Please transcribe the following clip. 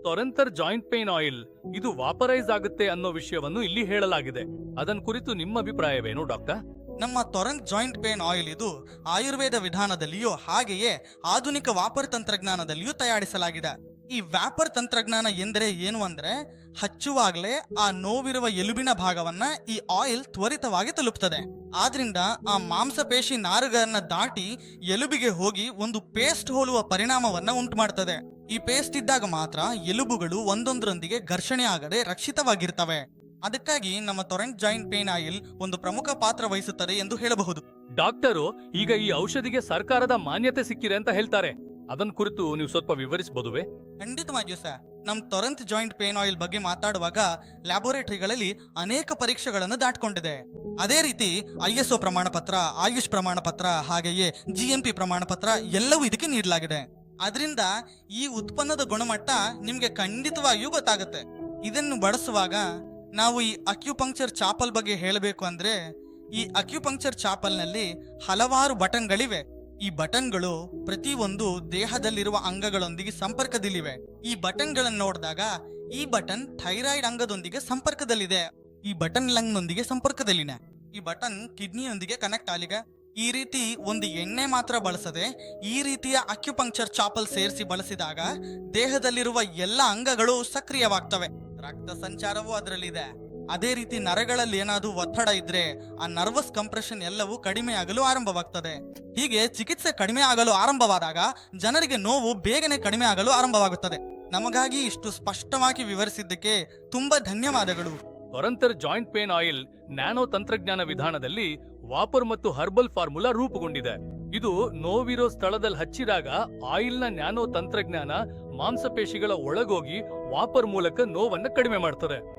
ತೊರೆಂತರ್ joint pain oil ಇದು ವಾಪರೈಸ್ ಆಗುತ್ತೆ ಅನ್ನೋ ವಿಷಯವನ್ನು ಇಲ್ಲಿ ಹೇಳಲಾಗಿದೆ. ಅದನ್ ಕುರಿತು ನಿಮ್ಮ ಅಭಿಪ್ರಾಯವೇನು ಡಾಕ್ಟರ್? ನಮ್ಮ ತೊರೆಂತ್ ಜಾಯಿಂಟ್ ಪೇನ್ ಆಯಿಲ್ ಇದು ಆಯುರ್ವೇದ ವಿಧಾನದಲ್ಲಿಯೂ ಹಾಗೆಯೇ ಆಧುನಿಕ ವಾಪರ್ ತಂತ್ರಜ್ಞಾನದಲ್ಲಿಯೂ ತಯಾರಿಸಲಾಗಿದೆ. ಈ ವ್ಯಾಪರ್ ತಂತ್ರಜ್ಞಾನ ಎಂದರೆ ಏನು ಅಂದ್ರೆ, ಹಚ್ಚುವಾಗಲೇ ಆ ನೋವಿರುವ ಎಲುಬಿನ ಭಾಗವನ್ನ ಈ ಆಯಿಲ್ ತ್ವರಿತವಾಗಿ ತಲುಪ್ತದೆ. ಆದ್ರಿಂದ ಆ ಮಾಂಸಪೇಶಿ ನಾರುಗಳನ್ನ ದಾಟಿ ಎಲುಬಿಗೆ ಹೋಗಿ ಒಂದು ಪೇಸ್ಟ್ ಹೋಲುವ ಪರಿಣಾಮವನ್ನ ಉಂಟು ಮಾಡ್ತದೆ. ಈ ಪೇಸ್ಟ್ ಇದ್ದಾಗ ಮಾತ್ರ ಎಲುಬುಗಳು ಒಂದೊಂದರೊಂದಿಗೆ ಘರ್ಷಣೆ ಆಗದೆ ರಕ್ಷಿತವಾಗಿರ್ತವೆ. ಅದಕ್ಕಾಗಿ ನಮ್ಮ ತೊರೆಂಟ್ ಜಾಯಿಂಟ್ ಪೇನ್ ಆಯಿಲ್ ಒಂದು ಪ್ರಮುಖ ಪಾತ್ರ ವಹಿಸುತ್ತದೆ ಎಂದು ಹೇಳಬಹುದು. ಡಾಕ್ಟರು, ಈಗ ಈ ಔಷಧಿಗೆ ಸರ್ಕಾರದ ಮಾನ್ಯತೆ ಸಿಕ್ಕಿದೆ ಅಂತ ಹೇಳ್ತಾರೆ. ಅದನ್ ಕುರಿತು ನೀವು ಸ್ವಲ್ಪ ವಿವರಿಸಬಹುದುವೇ? ಖಂಡಿತವಾಗಿಯೂ ಸರ್. ನಮ್ಮ ತೊರೆಂತ್ ಜಾಯಿಂಟ್ ಪೇನ್ ಆಯಿಲ್ ಬಗ್ಗೆ ಮಾತಾಡುವಾಗ ಲ್ಯಾಬೋರೇಟರಿಗಳಲ್ಲಿ ಅನೇಕ ಪರೀಕ್ಷೆಗಳನ್ನು ದಾಟ್ಕೊಂಡಿದೆ. ಅದೇ ರೀತಿ ISO ಪ್ರಮಾಣ ಪತ್ರ, ಆಯುಷ್ ಪ್ರಮಾಣ ಪತ್ರ, ಹಾಗೆಯೇ GMP ಪ್ರಮಾಣ ಪತ್ರ ಎಲ್ಲವೂ ಇದಕ್ಕೆ ನೀಡಲಾಗಿದೆ. ಅದರಿಂದ ಈ ಉತ್ಪನ್ನದ ಗುಣಮಟ್ಟ ನಿಮ್ಗೆ ಖಂಡಿತವಾಗಿಯೂ ಗೊತ್ತಾಗುತ್ತೆ. ಇದನ್ನು ಬಳಸುವಾಗ ನಾವು ಈ ಅಕ್ಯುಪಂಕ್ಚರ್ ಚಾಪಲ್ ಬಗ್ಗೆ ಹೇಳಬೇಕು ಅಂದ್ರೆ, ಈ ಅಕ್ಯುಪಂಕ್ಚರ್ ಚಾಪಲ್ನಲ್ಲಿ ಹಲವಾರು ಬಟನ್ಗಳಿವೆ. ಈ ಬಟನ್ಗಳು ಪ್ರತಿಯೊಂದು ದೇಹದಲ್ಲಿರುವ ಅಂಗಗಳೊಂದಿಗೆ ಸಂಪರ್ಕದಲ್ಲಿವೆ. ಈ ಬಟನ್ಗಳನ್ನು ನೋಡಿದಾಗ ಈ ಬಟನ್ ಥೈರಾಯ್ಡ್ ಅಂಗದೊಂದಿಗೆ ಸಂಪರ್ಕದಲ್ಲಿದೆ, ಈ ಬಟನ್ ಲಂಗ್ನೊಂದಿಗೆ ಸಂಪರ್ಕದಲ್ಲಿದೆ, ಈ ಬಟನ್ ಕಿಡ್ನಿಯೊಂದಿಗೆ ಕನೆಕ್ಟ್ ಆಗಿದೆ. ಈ ರೀತಿ ಒಂದು ಎಣ್ಣೆ ಮಾತ್ರ ಬಳಸದೆ ಈ ರೀತಿಯ ಅಕ್ಯುಪಂಕ್ಚರ್ ಚಾಪಲ್ ಸೇರಿಸಿ ಬಳಸಿದಾಗ ದೇಹದಲ್ಲಿರುವ ಎಲ್ಲ ಅಂಗಗಳು ಸಕ್ರಿಯವಾಗ್ತವೆ. ರಕ್ತ ಸಂಚಾರವೂ ಅದರಲ್ಲಿದೆ. ಅದೇ ರೀತಿ ನರಗಳಲ್ಲಿ ಏನಾದರೂ ಒತ್ತಡ ಇದ್ರೆ ಆ ನರ್ವಸ್ ಕಂಪ್ರೆಷನ್ ಎಲ್ಲವೂ ಕಡಿಮೆ ಆಗಲು ಆರಂಭವಾಗ್ತದೆ. ಹೀಗೆ ಚಿಕಿತ್ಸೆ ಕಡಿಮೆ ಆಗಲು ಆರಂಭವಾದಾಗ ಜನರಿಗೆ ನೋವು ಬೇಗನೆ ಕಡಿಮೆ ಆಗಲು ಆರಂಭವಾಗುತ್ತದೆ. ನಮಗಾಗಿ ಇಷ್ಟು ಸ್ಪಷ್ಟವಾಗಿ ವಿವರಿಸಿದ್ದಕ್ಕೆ ತುಂಬಾ ಧನ್ಯವಾದಗಳು. ತೊರೆಂತರ್ ಜಾಯಿಂಟ್ ಪೇನ್ ಆಯಿಲ್ ನ್ಯಾನೋ ತಂತ್ರಜ್ಞಾನ ವಿಧಾನದಲ್ಲಿ ವಾಪರ್ ಮತ್ತು ಹರ್ಬಲ್ ಫಾರ್ಮುಲಾ ರೂಪುಗೊಂಡಿದೆ. ಇದು ನೋವಿರೋ ಸ್ಥಳದಲ್ಲಿ ಹಚ್ಚಿದಾಗ ಆಯಿಲ್ನ ನ್ಯಾನೋ ತಂತ್ರಜ್ಞಾನ ಮಾಂಸಪೇಶಿಗಳ ಒಳಗೋಗಿ ವಾಪರ್ ಮೂಲಕ ನೋವನ್ನ ಕಡಿಮೆ ಮಾಡ್ತದೆ.